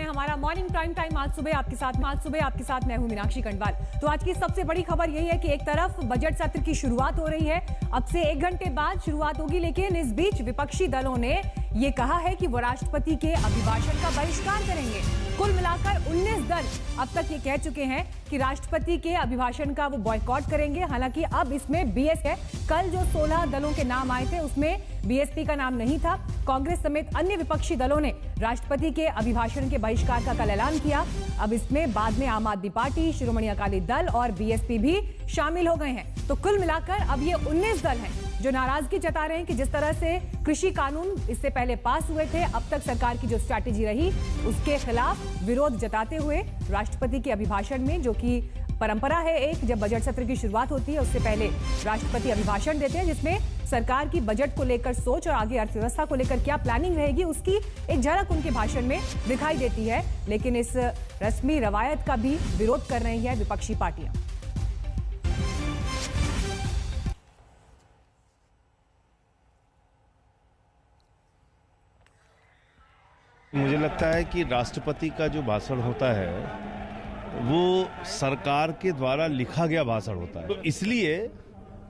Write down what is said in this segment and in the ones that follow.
हैं हमारा morning prime time. आज सुबह आपके साथ मैं हूं मीनाक्षी कंडवाल। तो आज की सबसे बड़ी खबर यही है कि एक तरफ बजट सत्र की शुरुआत हो रही है, अब से 1 घंटे बाद शुरुआत होगी, लेकिन इस बीच विपक्षी दलों ने ये कहा है कि वो राष्ट्रपति के अभिभाषण का बहिष्कार करेंगे। कुल मिलाकर 19 दल अब तक ये कह चुके हैं कि राष्ट्रपति के अभिभाषण का वो बॉयकॉट करेंगे। हालांकि अब इसमें बीएस है, कल जो 16 दलों के नाम आए थे उसमें बीएसपी का नाम नहीं था। कांग्रेस समेत अन्य विपक्षी दलों ने राष्ट्रपति के अभिभाषण के बहिष्कार का कल ऐलान किया। अब इसमें बाद में आम आदमी पार्टी, शिरोमणि अकाली दल और बीएसपी भी शामिल हो गए हैं। तो कुल मिलाकर अब ये 19 दल हैं जो नाराजगी जता रहे हैं कि जिस तरह से कृषि कानून इससे पहले पास हुए थे, अब तक सरकार की जो स्ट्रैटेजी रही उसके खिलाफ विरोध जताते हुए राष्ट्रपति के अभिभाषण में, जो कि परंपरा है एक, जब बजट सत्र की शुरुआत होती है उससे पहले राष्ट्रपति अभिभाषण देते हैं जिसमें सरकार की बजट को लेकर सोच और आगे अर्थव्यवस्था को लेकर क्या प्लानिंग रहेगी उसकी एक झलक उनके भाषण में दिखाई देती है। लेकिन इस रस्मी रवायत का भी विरोध कर रही है विपक्षी पार्टियां। मुझे लगता है कि राष्ट्रपति का जो भाषण होता है वो सरकार के द्वारा लिखा गया भाषण होता है, तो इसलिए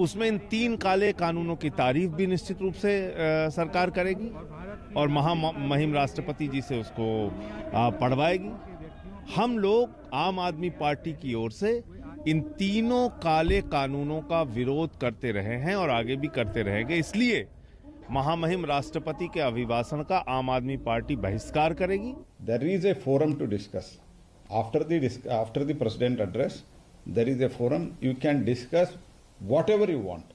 उसमें इन 3 काले कानूनों की तारीफ भी निश्चित रूप से सरकार करेगी और महामहिम राष्ट्रपति जी से उसको पढ़वाएगी। हम लोग आम आदमी पार्टी की ओर से इन तीनों काले कानूनों का विरोध करते रहे हैं और आगे भी करते रहेंगे। इसलिए महामहिम राष्ट्रपति के अभिभाषण का आम आदमी पार्टी बहिष्कार करेगी। There is a forum to discuss. After the president address, there is a forum. You can discuss whatever you want.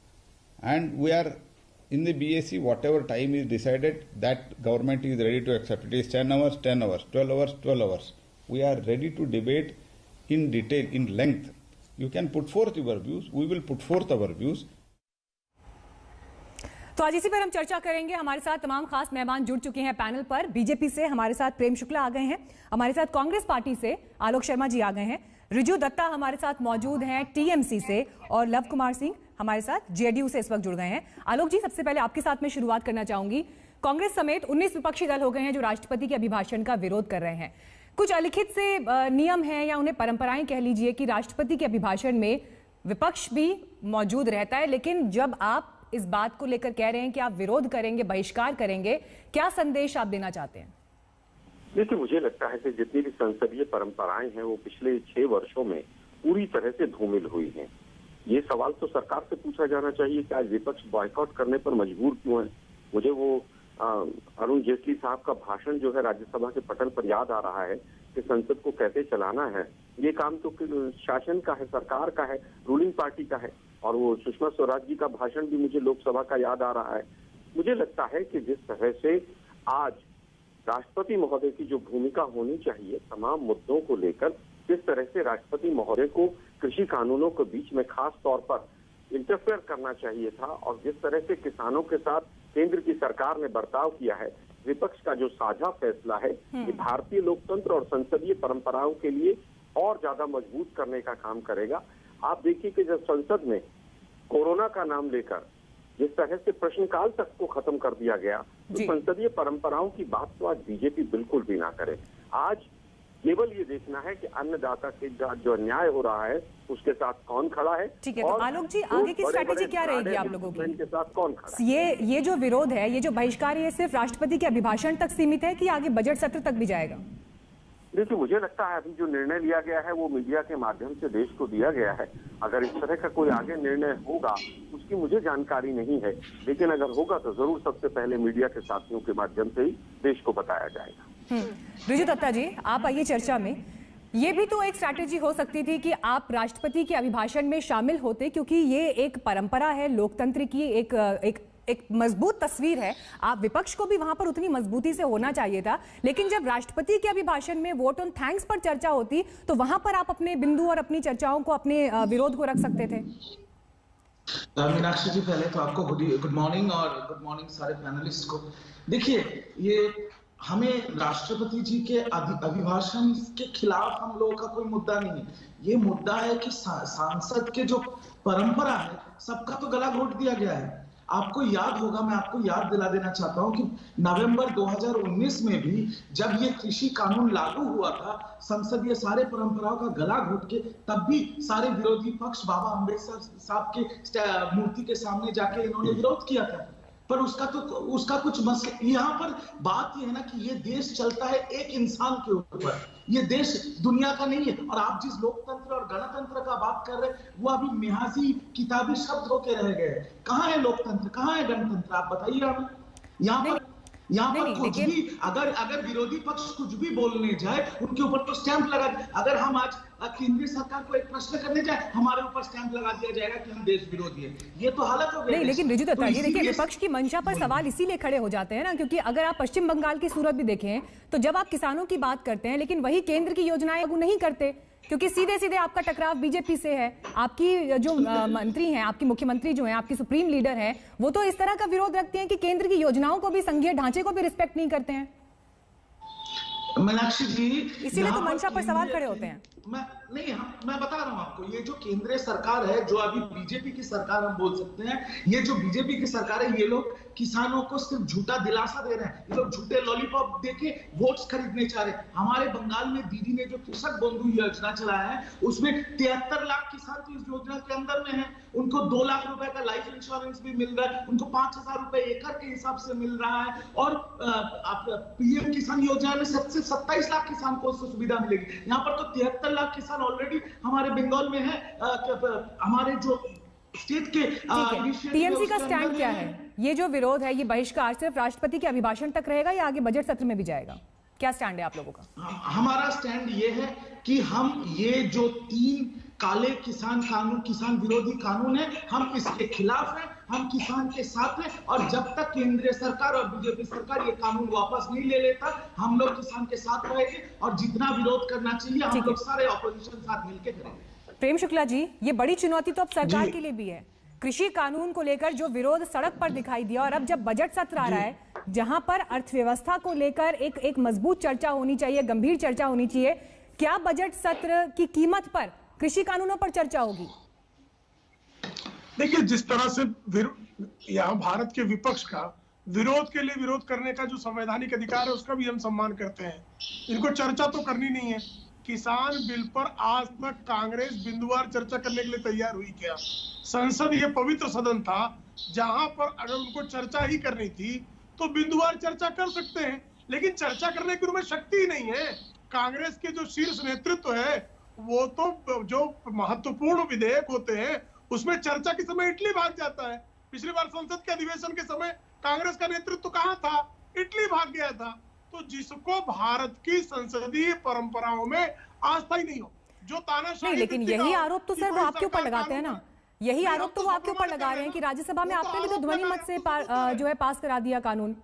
And we are in the BSc, whatever time is decided, that government is ready to accept. It is 10 hours, 10 hours, 12 hours, 12 hours. We are ready to debate in detail, in length. You can put forth your views. We will put forth our views. तो आज इसी पर हम चर्चा करेंगे। हमारे साथ तमाम खास मेहमान जुड़ चुके हैं पैनल पर। बीजेपी से हमारे साथ प्रेम शुक्ला आ गए हैं, हमारे साथ कांग्रेस पार्टी से आलोक शर्मा जी आ गए हैं, रिजू दत्ता हमारे साथ मौजूद हैं टीएमसी से, और लव कुमार सिंह हमारे साथ जेडीयू से इस वक्त जुड़ गए हैं। आलोक जी, सबसे पहले आपके साथ में शुरुआत करना चाहूंगी। कांग्रेस समेत 19 विपक्षी दल हो गए हैं जो राष्ट्रपति के अभिभाषण का विरोध कर रहे हैं। कुछ अलिखित से नियम है या उन्हें परंपराएं कह लीजिए कि राष्ट्रपति के अभिभाषण में विपक्ष भी मौजूद रहता है, लेकिन जब आप इस बात को लेकर कह रहे हैं कि आप विरोध करेंगे, बहिष्कार करेंगे, क्या संदेश आप देना चाहते हैं? देखिए, मुझे लगता है कि जितनी भी संसदीय परंपराएं हैं वो पिछले 6 वर्षों में पूरी तरह से धूमिल हुई हैं। ये सवाल तो सरकार से पूछा जाना चाहिए कि आज विपक्ष बॉयकॉट करने पर मजबूर क्यों है। मुझे वो अरुण जेटली साहब का भाषण जो है राज्यसभा के पटल पर याद आ रहा है कि संसद को कैसे चलाना है। ये काम तो शासन का है, सरकार का है, रूलिंग पार्टी का है। और वो सुषमा स्वराज जी का भाषण भी मुझे लोकसभा का याद आ रहा है। मुझे लगता है कि जिस तरह से आज राष्ट्रपति महोदय की जो भूमिका होनी चाहिए तमाम मुद्दों को लेकर, जिस तरह से राष्ट्रपति महोदय को कृषि कानूनों के बीच में खास तौर पर इंटरफेयर करना चाहिए था, और जिस तरह से किसानों के साथ केंद्र की सरकार ने बर्ताव किया है, विपक्ष का जो साझा फैसला है ये भारतीय लोकतंत्र और संसदीय परंपराओं के लिए और ज्यादा मजबूत करने का काम करेगा। आप देखिए कि जब संसद में कोरोना का नाम लेकर जिस तरह से प्रश्नकाल तक को खत्म कर दिया गया, तो संसदीय परंपराओं की बात तो आज बीजेपी बिल्कुल भी ना करे। आज केवल ये देखना है कि अन्नदाता के जो अन्याय हो रहा है उसके साथ कौन खड़ा है। ठीक है, तो आलोक जी, आगे की स्ट्रैटेजी क्या रहेगी आप लोगों की? के साथ कौन खड़ा है? ये जो विरोध है, ये जो बहिष्कार, ये सिर्फ राष्ट्रपति के अभिभाषण तक सीमित है कि आगे बजट सत्र तक भी जाएगा? देखिए, मुझे लगता है अभी जो निर्णय लिया गया है वो मीडिया के माध्यम से देश को दिया गया है। अगर इस तरह का कोई आगे निर्णय होगा उसकी मुझे जानकारी नहीं है, लेकिन अगर होगा तो जरूर सबसे पहले मीडिया के साथियों के माध्यम से ही देश को बताया जाएगा। रिजू दत्ता जी, आप आइए चर्चा में। ये भी तो एक स्ट्रैटेजी हो सकती थी कि आप राष्ट्रपति के अभिभाषण में शामिल होते, क्योंकि ये एक परंपरा है लोकतंत्र की, एक मजबूत तस्वीर है। आप विपक्ष को भी वहां पर उतनी मजबूती से होना चाहिए था, लेकिन जब राष्ट्रपति के अभिभाषण में वोट ऑन थैंक्स पर चर्चा होती तो वहां पर आप अपने बिंदु और अपनी चर्चाओं को, अपने विरोध को रख सकते थे। मीनाक्षी जी, पहले तो आपको गुड मॉर्निंग और गुड मॉर्निंग सारे पैनलिस्ट को। देखिए, ये हमें राष्ट्रपति जी के अभिभाषण के खिलाफ हम लोगों का कोई मुद्दा नहीं है। ये मुद्दा है कि सांसद के जो परंपरा है सबका तो गला घोट दिया गया है। आपको याद होगा, मैं आपको याद दिला देना चाहता हूं कि नवंबर 2019 में भी जब ये कृषि कानून लागू हुआ था, संसदीय सारे परंपराओं का गला घोट के, तब भी सारे विरोधी पक्ष बाबा अम्बेडकर साहब के मूर्ति के सामने जाके इन्होंने विरोध किया था। पर उसका कुछ मसला, यहाँ पर बात यह है ना कि ये देश चलता है एक इंसान के ऊपर, ये देश दुनिया का नहीं है। और आप जिस लोकतंत्र और गणतंत्र का बात कर रहे हैं, वो अभी मिहाजी किताबी शब्द होके रह गए। कहाँ है लोकतंत्र, कहाँ है गणतंत्र, आप बताइए हमें। यहाँ पर कुछ भी अगर विरोधी पक्ष कुछ भी बोलने जाए, उनके ऊपर तो स्टैंप लगा। अगर हम आज केंद्रीय सरकार को एक प्रश्न करने जाए, हमारे ऊपर स्टैंप लगा दिया जाएगा कि हम देश विरोधी है। ये तो हालत हो गई। नहीं, लेकिन रिजु दत्ता जी देखिए, विपक्ष की मंशा पर सवाल इसीलिए खड़े हो जाते हैं ना, क्योंकि अगर आप पश्चिम बंगाल की सूरत भी देखें तो जब आप किसानों की बात करते हैं, लेकिन वही केंद्र की योजनाएं लागू नहीं करते, क्योंकि सीधे सीधे आपका टकराव बीजेपी से है। आपकी जो मंत्री हैं, आपकी मुख्यमंत्री जो हैं, आपकी सुप्रीम लीडर हैं, वो तो इस तरह का विरोध रखते हैं कि केंद्र की योजनाओं को भी, संघीय ढांचे को भी रिस्पेक्ट नहीं करते हैं। मीनाक्षी जी, इसीलिए तो मंशा पर सवाल खड़े होते हैं। मैं बता रहा हूं आपको, ये जो केंद्रीय सरकार है, जो अभी बीजेपी की सरकार हम बोल सकते हैं, ये जो बीजेपी की सरकार है, ये लोग किसानों को सिर्फ झूठा दिलासा दे रहे हैं। ये लोग झूठे लॉलीपॉप देके वोट्स खरीदने चाह रहे हैं। हमारे बंगाल में दीदी ने जो कृषक बंधु योजना चलाया है, उसमें 73 लाख किसान तो इस योजना के अंदर में है। उनको 2 लाख रुपए का लाइफ इंश्योरेंस भी मिल रहा है, उनको 5,000 रुपए एकड़ के हिसाब से मिल रहा है। और पीएम किसान योजना में 27 लाख किसान को उससे सुविधा मिलेगी। यहाँ पर तो 73 लाख किसान ऑलरेडी हमारे बंगाल में है। हमारे जो स्टेट के टीएमसी का स्टैंड क्या है? ये जो विरोध है, ये बहिष्कार सिर्फ राष्ट्रपति के अभिभाषण तक रहेगा या आगे बजट सत्र में भी जाएगा? क्या स्टैंड है आप लोगों का? हमारा स्टैंड ये है कि हम ये जो 3 काले किसान कानून, किसान विरोधी कानून है, हम इसके खिलाफ हैं, हम किसान के साथ हैं। और जब तक केंद्रीय सरकार और बीजेपी सरकार ये कानून वापस नहीं ले लेता, हम लोग किसान के साथ रहेंगे। और जितना विरोध करना चाहिए, हम लोग सारे ऑपोजिशन साथ मिलकर करेंगे। प्रेम शुक्ला जी, ये बड़ी चुनौती तो अब सरकार के लिए भी है। कृषि कानून को लेकर जो विरोध सड़क पर दिखाई दिया, और अब जब बजट सत्र आ रहा है, जहां पर अर्थव्यवस्था को लेकर एक मजबूत चर्चा होनी चाहिए, गंभीर चर्चा होनी चाहिए, क्या बजट सत्र की कीमत पर कृषि कानूनों पर चर्चा होगी? देखिए, जिस तरह से यहाँ भारत के विपक्ष का विरोध के लिए विरोध करने का जो संवैधानिक अधिकार है, उसका भी हम सम्मान करते हैं। इनको चर्चा तो करनी नहीं है। किसान बिल पर आज तक कांग्रेस बिंदुवार चर्चा करने के लिए तैयार हुई क्या? संसद ये पवित्र सदन था, जहां पर अगर उनको चर्चा ही करनी थी तो बिंदुवार चर्चा कर सकते हैं, लेकिन चर्चा करने की उनमें शक्ति ही नहीं है। कांग्रेस के जो शीर्ष नेतृत्व है, वो तो जो महत्वपूर्ण विधेयक होते हैं उसमें चर्चा के समय इटली भाग जाता है। पिछली बार संसद के अधिवेशन के समय कांग्रेस का नेतृत्व कहां था? इटली भाग गया था। तो जिसको भारत की संसदीय परंपराओं में आस्था ही नहीं हो, जो तानाशाही, लेकिन यही आरोप तो सर वो आपके ऊपर लगाते हैं ना। यही आरोप तो वो आपके ऊपर लगा रहे हैं कि राज्यसभा में आपने भी तो ध्वनि मत से जो है पास करा दिया कानून।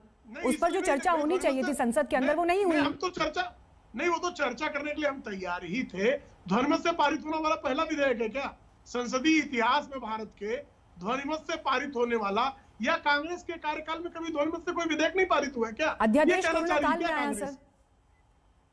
उस पर जो चर्चा होनी चाहिए थी संसद के अंदर, वो नहीं हुई। हम तो चर्चा नहीं, वो तो चर्चा करने के लिए हम तैयार ही थे। ध्वनिमत से पारित होने वाला पहला विधेयक है क्या संसदीय इतिहास में भारत के? ध्वनिमत से पारित होने वाला, या कांग्रेस के कार्यकाल में कभी ध्वनिमत से कोई विधेयक नहीं पारित हुआ है क्या? अध्यादेश कोरोना काल में आया सर,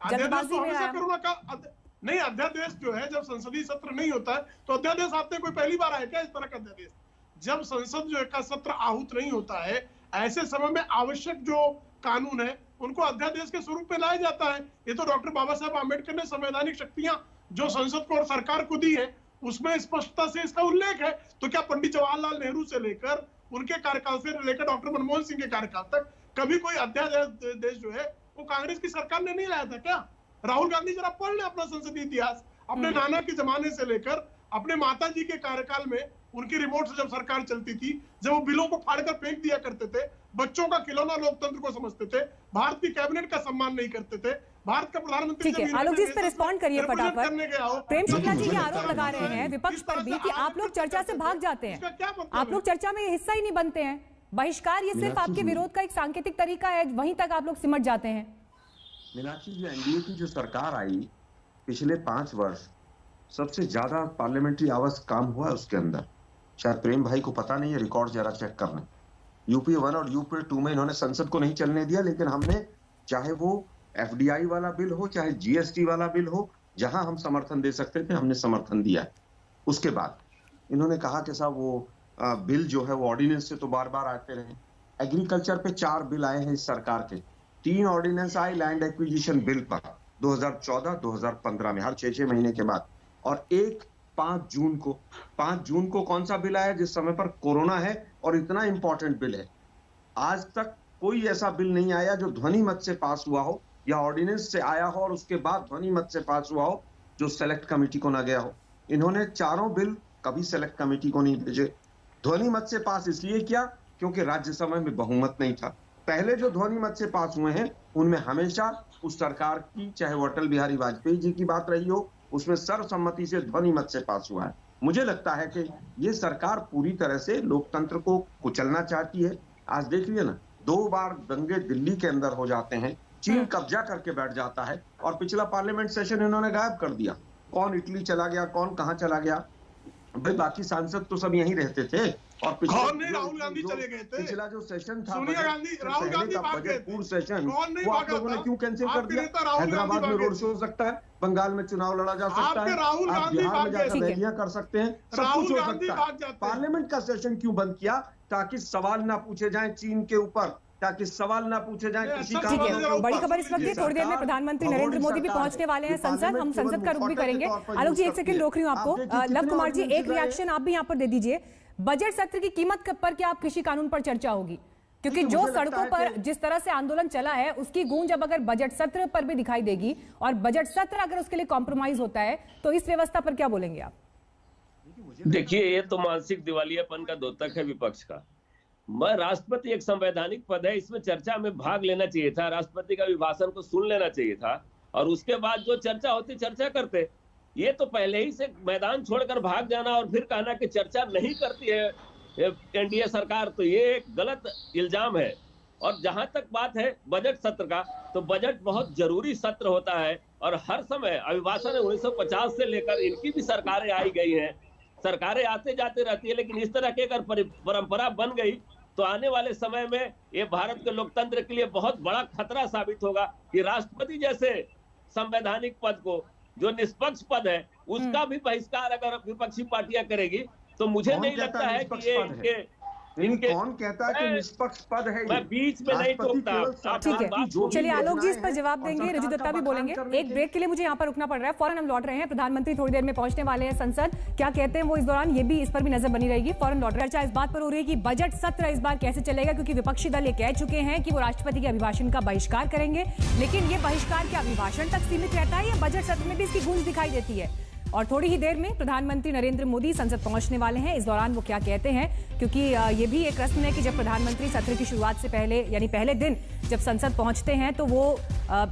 अध्यादेश तो हमेशा कोरोना काल नहीं। अध्यादेश जो है, जब संसदीय सत्र नहीं होता है तो अध्यादेश आते कोई पहली बार आया क्या इस तरह का अध्यादेश? जब संसद जो का सत्र आहूत नहीं होता है, ऐसे समय में आवश्यक जो कानून है उनको अध्यादेश के स्वरूप में लाया जाता है। ये तो डॉक्टर बाबा साहब आम्बेडकर ने संवैधानिक शक्तियां जो संसद को और सरकार को दी है, उसमें स्पष्टता से इसका उल्लेख है। तो क्या पंडित जवाहरलाल नेहरू से लेकर उनके कार्यकाल से लेकर डॉक्टर मनमोहन सिंह के कार्यकाल तक कभी कोई अध्यादेश जो है वो कांग्रेस की सरकार ने नहीं लाया था क्या? राहुल गांधी जरा पढ़ ले अपना संसदीय इतिहास, अपने नाना के जमाने से लेकर अपने माता जी के कार्यकाल में, उनकी रिमोट से जब सरकार चलती थी, जब वो बिलों को फाड़कर फेंक दिया करते थे, बच्चों का खिलौना लोकतंत्र को समझते थे, भारत की कैबिनेट का सम्मान नहीं करते थे, भारत का प्रधानमंत्री। ठीक है, आलोक जी इस पर रिस्पॉन्ड करिए फटाफट। प्रेम शुक्ला जी ये आरोप लगा रहे हैं विपक्ष पर भी कि आप लोग चर्चा से भाग जाते हैं, आप लोग चर्चा में हिस्सा ही नहीं बनते हैं। बहिष्कार ये सिर्फ आपके विरोध का एक सांकेतिक तरीका है, वहीं तक आप लोग सिमट जाते हैं। मीनाक्षी जी, एनडीए की जो सरकार आई पिछले 5 वर्ष, सबसे ज्यादा पार्लियामेंट्री आवर्स काम हुआ है उसके अंदर। शायद प्रेम भाई को पता नहीं है, रिकॉर्ड जरा चेक कर लें। यूपी 1 और यूपी 2 में इन्होंने संसद को नहीं चलने दिया, लेकिन हमने, चाहे वो एफडीआई वाला बिल हो, चाहे जीएसटी वाला बिल हो, जहां हम समर्थन दे सकते थे हमने समर्थन दिया। उसके बाद इन्होंने कहा कि साहब वो बिल जो है वो ऑर्डिनेंस से तो बार बार आते रहे। एग्रीकल्चर पे 4 बिल आए हैं इस सरकार के, 3 ऑर्डिनेंस आए लैंड एक्विजिशन बिल पर 2014-2015 में, हर 6-6 महीने के बाद, और एक 5 जून को कौन सा बिल आया जिस समय पर कोरोना है और इतना इंपॉर्टेंट बिल है। आज तक कोई ऐसा बिल नहीं आया जो ध्वनि मत से पास हुआ हो या ऑर्डिनेंस से आया हो और उसके बाद ध्वनि मत से पास हुआ हो जो सेलेक्ट कमेटी को ना गया हो। इन्होंने 4 बिल कभी सेलेक्ट कमेटी को नहीं भेजे। ध्वनि मत से पास इसलिए किया क्योंकि राज्यसभा में बहुमत नहीं था। पहले जो ध्वनि मत से पास हुए हैं उनमें हमेशा उस सरकार की, चाहे वो अटल बिहारी वाजपेयी जी की बात रही हो, उसमें सर्वसम्मति से ध्वनि मत से पास हुआ है। मुझे लगता है कि ये सरकार पूरी तरह से लोकतंत्र को कुचलना चाहती है। आज देख लिया ना, 2 बार दंगे दिल्ली के अंदर हो जाते हैं, चीन कब्जा करके बैठ जाता है, और पिछला पार्लियामेंट सेशन इन्होंने गायब कर दिया। कौन इटली चला गया, कौन कहां चला गया, भाई बाकी सांसद तो सब यहीं रहते थे। और कौन नहीं, राहुल गांधी चले गए थे। पिछला जो सेशन था, सोनिया गांधी, राहुल गांधी भाग गए थे। पूर्ण सेशन वो आप लोगों ने क्यों कैंसिल कर दिया? हैदराबाद में रोड शो हो सकता है, बंगाल में चुनाव लड़ा जा सकता है, आप बिहार में जाकर रैलियां कर सकते हैं, सब कुछ हो सकता है। पार्लियामेंट का सेशन क्यों बंद किया? ताकि सवाल ना पूछे जाए चीन के ऊपर, ताकि सवाल ना पूछे जाए कृषि कानूनों के ऊपर। बड़ी खबर इस वक्त है, थोड़ी देर में प्रधानमंत्री नरेंद्र मोदी भी पहुंचने वाले हैं संसद। हम संसद का रुख भी करेंगे। आलोक जी, 1 सेकंड रोक रही हूँ आपको। लव कुमार जी, एक रिएक्शन आप भी यहाँ पर दे दीजिए। बजट सत्र की कीमत पर क्या आप कृषि कानून पर चर्चा होगी? क्योंकि जो सड़कों पर जिस तरह से आंदोलन चला है उसकी गूंज अब अगर बजट सत्र पर भी दिखाई देगी, और बजट सत्र अगर उसके लिए कॉम्प्रोमाइज होता है, तो इस व्यवस्था पर क्या बोलेंगे आप? देखिए, ये तो मानसिक दिवालियापन का द्योतक है विपक्ष का। मैं राष्ट्रपति एक संवैधानिक पद है, इसमें चर्चा में भाग लेना चाहिए था, राष्ट्रपति का अभिभाषण को सुन लेना चाहिए था, और उसके बाद जो चर्चा होती चर्चा करते। ये तो पहले ही से मैदान छोड़कर भाग जाना और फिर कहना कि चर्चा नहीं करती है एनडीए सरकार, तो ये एक गलत इल्जाम है। और जहां तक बात है बजट सत्र का, तो बजट बहुत जरूरी सत्र होता है, और हर समय अभिभाषण 1950 से लेकर इनकी भी सरकारें आई गई हैं, सरकारें आते जाते रहती है, लेकिन इस तरह की अगर परंपरा बन गई तो आने वाले समय में ये भारत के लोकतंत्र के लिए बहुत बड़ा खतरा साबित होगा कि राष्ट्रपति जैसे संवैधानिक पद को, जो निष्पक्ष पद है, उसका भी बहिष्कार अगर विपक्षी पार्टियां करेगी, तो मुझे नहीं लगता है कि ये इनके कौन कहता है कि निष्पक्ष पद है? मैं बीच में नहीं टोकता। ठीक है, चलिए आलोक जी इस पर जवाब देंगे, रजू दत्ता भी बोलेंगे। एक ब्रेक के लिए मुझे यहाँ पर रुकना पड़ रहा है, फौरन हम लौट रहे हैं। प्रधानमंत्री थोड़ी देर में पहुंचने वाले हैं संसद, क्या कहते हैं वो इस दौरान, ये भी इस पर भी नजर बनी रहेगी। फौरन लौट रहे हैं। चर्चा इस बात पर हो रही है कि बजट सत्र इस बार कैसे चलेगा, क्योंकि विपक्षी दल ये कह चुके हैं कि वो राष्ट्रपति के अभिभाषण का बहिष्कार करेंगे, लेकिन ये बहिष्कार क्या अभिभाषण तक सीमित रहता है या बजट सत्र में भी इसकी गूंज दिखाई देती है? और थोड़ी ही देर में प्रधानमंत्री नरेंद्र मोदी संसद पहुंचने वाले हैं, इस दौरान वो क्या कहते हैं, क्योंकि ये भी एक रस्म है कि जब प्रधानमंत्री सत्र की शुरुआत से पहले, यानी पहले दिन जब संसद पहुंचते हैं, तो वो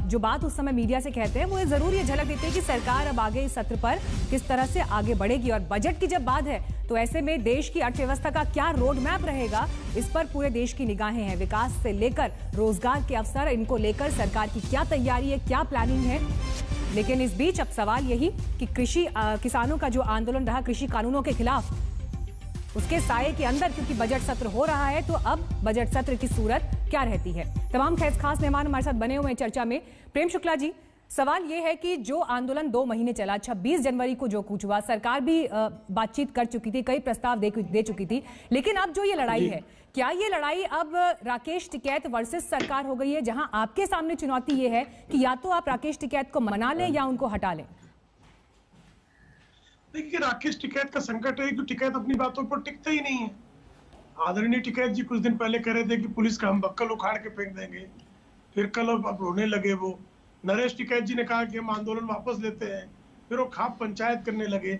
जो बात उस समय मीडिया से कहते हैं वो जरूर ये झलक देते हैं कि सरकार अब आगे इस सत्र पर किस तरह से आगे बढ़ेगी। और बजट की जब बात है तो ऐसे में देश की अर्थव्यवस्था का क्या रोड मैप रहेगा, इस पर पूरे देश की निगाहें हैं। विकास से लेकर रोजगार के अवसर, इनको लेकर सरकार की क्या तैयारी है, क्या प्लानिंग है। लेकिन इस बीच अब सवाल यही कि किसानों का जो आंदोलन रहा कृषि कानूनों के खिलाफ, उसके साये के अंदर क्योंकि बजट सत्र हो रहा है, तो अब बजट सत्र की सूरत क्या रहती है। तमाम खास मेहमान हमारे साथ बने हुए हैं चर्चा में। प्रेम शुक्ला जी, सवाल यह है कि जो आंदोलन 2 महीने चला, 26 जनवरी को जो कूच हुआ, सरकार भी बातचीत कर चुकी थी, कई प्रस्ताव दे चुकी थी, लेकिन अब जो ये लड़ाई है, क्या ये लड़ाई अब राकेश टिकैत वर्सेस सरकार हो गई है, जहां आपके सामने चुनौती ये है कि या तो आप राकेश टिकैत को मना लें या उनको हटा लें? देखिए, राकेश टिकैत का संकट है कि टिकैत अपनी बातों पर टिकता ही नहीं है। आदरणीय टिकैत जी कुछ दिन पहले कह रहे थे कि पुलिस का हम बक्कल उखाड़ के फेंक देंगे, फिर कल अब रोने लगे वो। नरेश टिकैत जी ने कहा कि हम आंदोलन वापस लेते हैं, फिर वो खाप पंचायत करने लगे।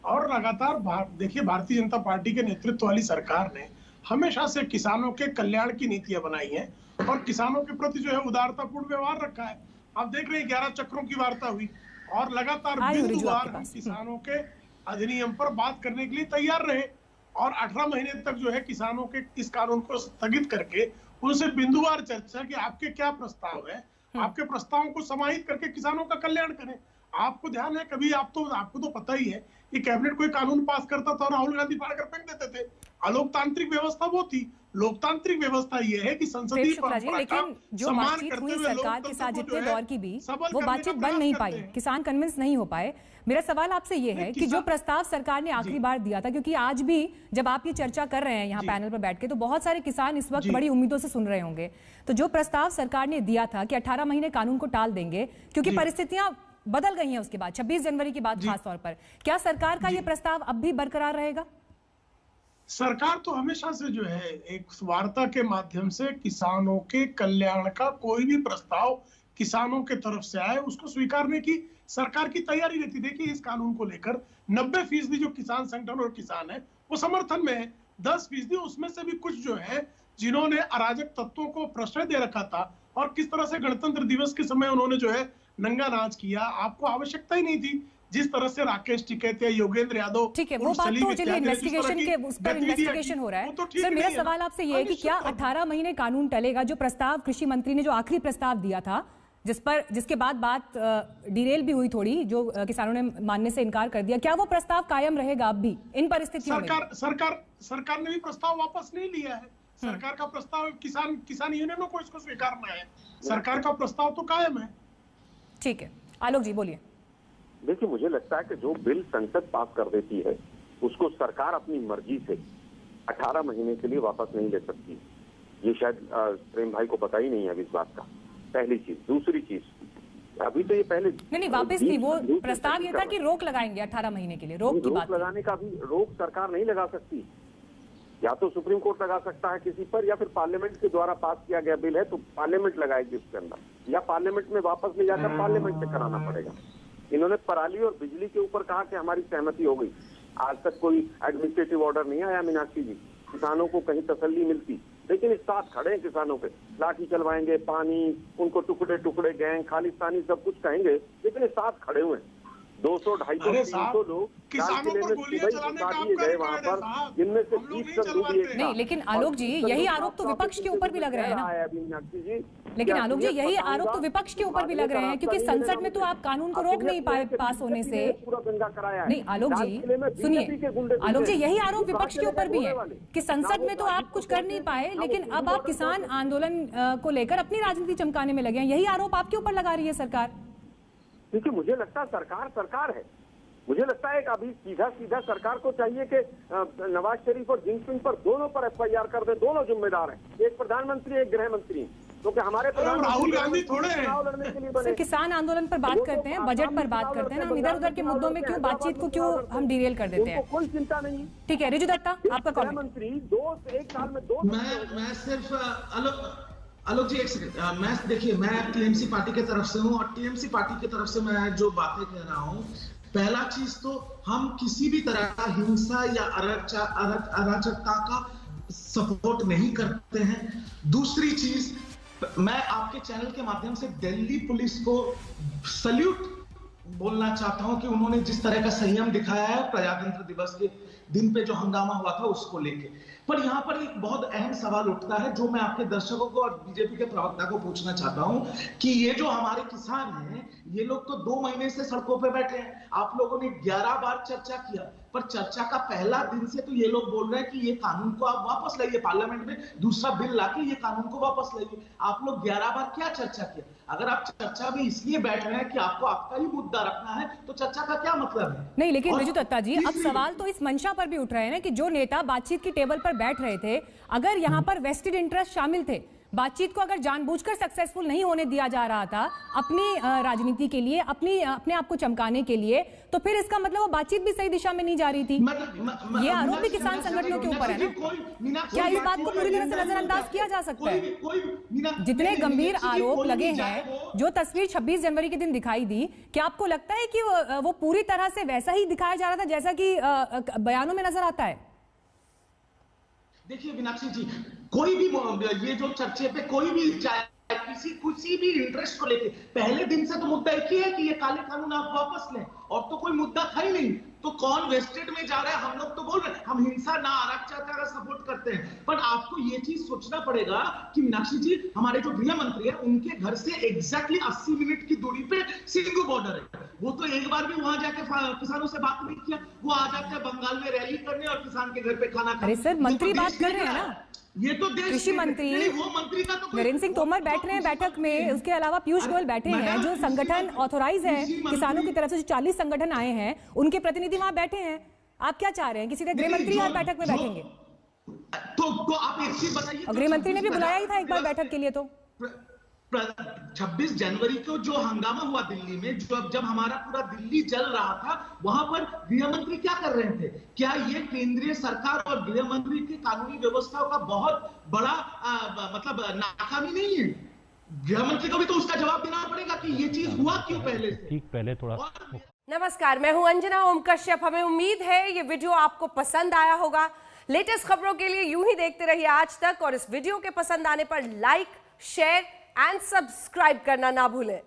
और लगातार देखिए, भारतीय जनता पार्टी के नेतृत्व वाली सरकार ने हमेशा से किसानों के कल्याण की नीतियां बनाई हैं और किसानों के प्रति जो है उदारतापूर्ण व्यवहार रखा है। आप देख रहे हैं 11 चक्रों की वार्ता हुई और लगातार बिंदुवार हम किसानों के अधिनियम पर बात करने के लिए तैयार रहे, और 18 महीने तक जो है किसानों के इस कानून को स्थगित करके उनसे बिंदुवार चर्चा कि आपके क्या प्रस्ताव है, आपके प्रस्तावों को समाहित करके किसानों का कल्याण करें। आपको ध्यान है, कभी आपको तो पता ही है कि कैबिनेट कोई कानून पास करता था, राहुल गांधी फाड़ कर फेंक देते थे। अलोकतांत्रिक व्यवस्था वो थी। लोकतांत्रिक व्यवस्था ये है कि संसदीय परंपरा का जो बातचीत हुई सरकार के साथ जितने दौर की भी वो बातचीत बन नहीं पाई, किसान कन्विंस नहीं हो पाए। मेरा सवाल आपसे ये है कि जो प्रस्ताव सरकार ने आखिरी बार दिया था, क्योंकि आज भी जब आप ये चर्चा कर रहे हैं यहाँ पैनल पर बैठ के, तो बहुत सारे किसान इस वक्त बड़ी उम्मीदों से सुन रहे होंगे, तो जो प्रस्ताव सरकार ने दिया था कि 18 महीने कानून को टाल देंगे क्योंकि परिस्थितियां बदल गई हैं उसके बाद, 26 जनवरी के बाद खासतौर पर, क्या सरकार का ये प्रस्ताव अब भी बरकरार रहेगा? सरकार तो हमेशा से जो है एक वार्ता के माध्यम से किसानों के कल्याण का कोई भी प्रस्ताव किसानों के तरफ से आए उसको स्वीकारने की सरकार की तैयारी रहती। देखिए, इस कानून को लेकर 90% जो किसान संगठन और किसान है वो समर्थन में है, 10% उसमें से भी कुछ जो है जिन्होंने अराजक तत्वों को प्रश्रय दे रखा था और किस तरह से गणतंत्र दिवस के समय उन्होंने जो है नंगा नाच किया, आपको आवश्यकता ही नहीं थी जिस तरह से राकेश टिकैत या योगेंद्र यादव, ठीक है, वो बात तो चलिए इन्वेस्टिगेशन के उस पर इन्वेस्टिगेशन हो रहा है। सर, मेरा सवाल आपसे ये है कि क्या 18 महीने कानून टलेगा? जो प्रस्ताव कृषि मंत्री ने जो आखिरी प्रस्ताव दिया था, जिसके बाद बात डिरेल भी हुई थोड़ी, जो किसानों ने मानने से इनकार कर दिया, क्या वो प्रस्ताव कायम रहेगा अब भी इन परिस्थितियों में? सरकार ने भी प्रस्ताव वापस नहीं लिया है। सरकार का प्रस्ताव किसान यूनियनों को इसको स्वीकारना है, सरकार का प्रस्ताव तो कायम है। ठीक है, आलोक जी बोलिए। देखिए, मुझे लगता है कि जो बिल संसद पास कर देती है उसको सरकार अपनी मर्जी से 18 महीने के लिए वापस नहीं ले सकती। ये शायद प्रेम भाई को पता ही नहीं है अभी इस बात का, पहली चीज। दूसरी चीज, अभी तो ये पहले नहीं वापस नहीं, वो प्रस्ताव ये था कि रोक लगाएंगे 18 महीने के लिए। रोक लगाने का भी रोक सरकार नहीं लगा सकती, या तो सुप्रीम कोर्ट लगा सकता है किसी पर, या फिर पार्लियामेंट के द्वारा पास किया गया बिल है तो पार्लियामेंट लगाएगी उसके अंदर, या पार्लियामेंट में वापस ले जाकर पार्लियामेंट से कराना पड़ेगा। इन्होंने पराली और बिजली के ऊपर कहा कि हमारी सहमति हो गई, आज तक कोई एडमिनिस्ट्रेटिव ऑर्डर नहीं आया मीनाक्षी जी, किसानों को कहीं तसल्ली मिलती, लेकिन इस साथ खड़े हैं किसानों पे, लाठी चलवाएंगे, पानी, उनको टुकड़े टुकड़े गैंग खालिस्तानी सब कुछ कहेंगे, लेकिन इस साथ खड़े हुए हैं। 200, 250, 300 लोग किसानों पर गोलियां चलाने का आपका रिकॉर्ड है साहब, जिनमें से 20 नहीं, लेकिन आलोक जी यही आरोप तो विपक्ष के ऊपर भी लग रहे हैं ना। लेकिन आलोक जी यही आरोप तो विपक्ष के ऊपर भी लग रहे हैं, क्योंकि संसद में तो आप कानून को रोक नहीं पाए पास होने से। नहीं आलोक जी सुनिए, आलोक जी यही आरोप विपक्ष के ऊपर भी है कि संसद में तो आप कुछ कर नहीं पाए, लेकिन अब आप किसान आंदोलन को लेकर अपनी राजनीति चमकाने में लगे हैं, यही आरोप आपके ऊपर लगा रही है सरकार। क्योंकि मुझे लगता है सरकार है, मुझे लगता है कि अभी सीधा सरकार को चाहिए कि नवाज शरीफ और जिनपिंग पर दोनों पर FIR कर दे, दोनों जिम्मेदार हैं, एक प्रधानमंत्री एक गृह मंत्री, क्योंकि हमारे राहुल गांधी थोड़े लड़ने के लिए बने। किसान आंदोलन पर बात करते हैं, बजट पर बात करते हैं ना, हम इधर उधर के मुद्दों में क्यों बातचीत को क्यों हम डिरेल कर देते हैं? कोई चिंता नहीं। ठीक है, रिजु दत्ता आपका कमेंट। मंत्री एक साल में दो मैं सिर्फ आलोक जी एक सेकंड, देखिए मैं TMC पार्टी की तरफ से हूँ और TMC पार्टी की तरफ से मैं जो बातें कह रहा हूँ, पहला चीज तो हम किसी भी तरह का हिंसा या अराजकता का सपोर्ट नहीं करते हैं। दूसरी चीज, मैं आपके चैनल के माध्यम से दिल्ली पुलिस को सल्यूट बोलना चाहता हूं कि उन्होंने जिस तरह का संयम दिखाया है प्रजातंत्र दिवस के दिन पे जो हंगामा हुआ था उसको लेके। पर यहाँ पर एक बहुत अहम सवाल उठता है जो मैं आपके दर्शकों को और बीजेपी के प्रवक्ता को पूछना चाहता हूं कि ये जो हमारे किसान हैं, ये लोग तो 2 महीने से सड़कों पे बैठे हैं। आप लोगों ने 11 बार चर्चा किया, पर चर्चा का पहला दिन से तो ये लोग बोल रहे हैं कि ये कानून को आप वापस लाइए, पार्लियामेंट में दूसरा बिल लाके ये कानून को वापस लाइए। आप लोग 11 बार क्या चर्चा किया? अगर आप चर्चा में इसलिए बैठ रहे हैं कि आपको आपका ही मुद्दा रखना है, तो चर्चा का क्या मतलब है? नहीं, लेकिन रिजु दत्ता जी, अब सवाल तो इस मंशा पर भी उठ रहे हैं ना कि जो नेता बातचीत की टेबल पर बैठ रहे थे, अगर यहाँ पर वेस्टेड इंटरेस्ट शामिल थे, बातचीत को अगर जानबूझकर सक्सेसफुल नहीं होने दिया जा रहा था अपनी राजनीति के लिए, अपने आप को चमकाने के लिए, तो फिर इसका मतलब वो बातचीत भी सही दिशा में नहीं जा रही थी। ये आरोप भी किसान संगठनों के ऊपर है ना। क्या इस बात को पूरी तरह से नजरअंदाज किया जा सकता है? जितने गंभीर आरोप लगे हैं, जो तस्वीर 26 जनवरी के दिन दिखाई दी, क्या आपको लगता है कि वो पूरी तरह से वैसा ही दिखाया जा रहा था जैसा कि बयानों में नजर आता है? देखिए मीनाक्षी जी, कोई भी ये जो चर्चे पे कोई भी चाहे किसी भी इंटरेस्ट को लेके पहले दिन से तो मुद्दा एक ही है कि ये काले कानून आप वापस लें, और तो कोई मुद्दा था ही नहीं। तो कौन वेस्टेड में जा रहा है? हम लोग तो बोल रहे हैं हम हिंसा ना अराजकता का सपोर्ट करते हैं, पर आपको ये चीज सोचना पड़ेगा कि मीनाक्षी जी, हमारे जो गृह मंत्री है उनके घर से एग्जैक्टली 80 मिनट की दूरी पे सिंघू बॉर्डर है। वो तो एक बार भी वहां जाके किसानों से बात नहीं किया। वो आ जाते हैं बंगाल में रैली करने और किसान के घर पे खाना खाने। अरे सर, मंत्री बात कर रहे हैं ना, ये तो कृषि मंत्री वो मंत्री का तो नरेंद्र सिंह तोमर बैठ रहे हैं बैठक में। उसके अलावा पीयूष गोयल बैठे हैं, जो संगठन ऑथोराइज है किसानों की तरफ से, जो 40 संगठन आए हैं उनके प्रतिनिधि वहां बैठे हैं। आप क्या चाह रहे हैं कि सीधे गृह मंत्री हर बैठक में बैठेंगे? तो आप एक चीज बताइए, गृह मंत्री ने भी बुलाया ही था एक बार बैठक के लिए। तो 26 जनवरी को जो हंगामा हुआ दिल्ली में, जब हमारा पूरा दिल्ली जल रहा था, वहां पर गृह मंत्री क्या कर रहे थे? क्या ये केंद्रीय सरकार और गृह मंत्री की कानूनी व्यवस्थाओं का बहुत बड़ा मतलब नाकामी नहीं है? गृह मंत्री को भी तो उसका जवाब देना पड़ेगा कि ये चीज हुआ क्यों पहले से। ठीक, पहले थोड़ा। नमस्कार, मैं हूं अंजना ओम कश्यप। हमें उम्मीद है ये वीडियो आपको पसंद आया होगा। लेटेस्ट खबरों के लिए यूं ही देखते रहिए आज तक, और इस वीडियो के पसंद आने पर लाइक, शेयर एंड सब्सक्राइब करना ना भूलें।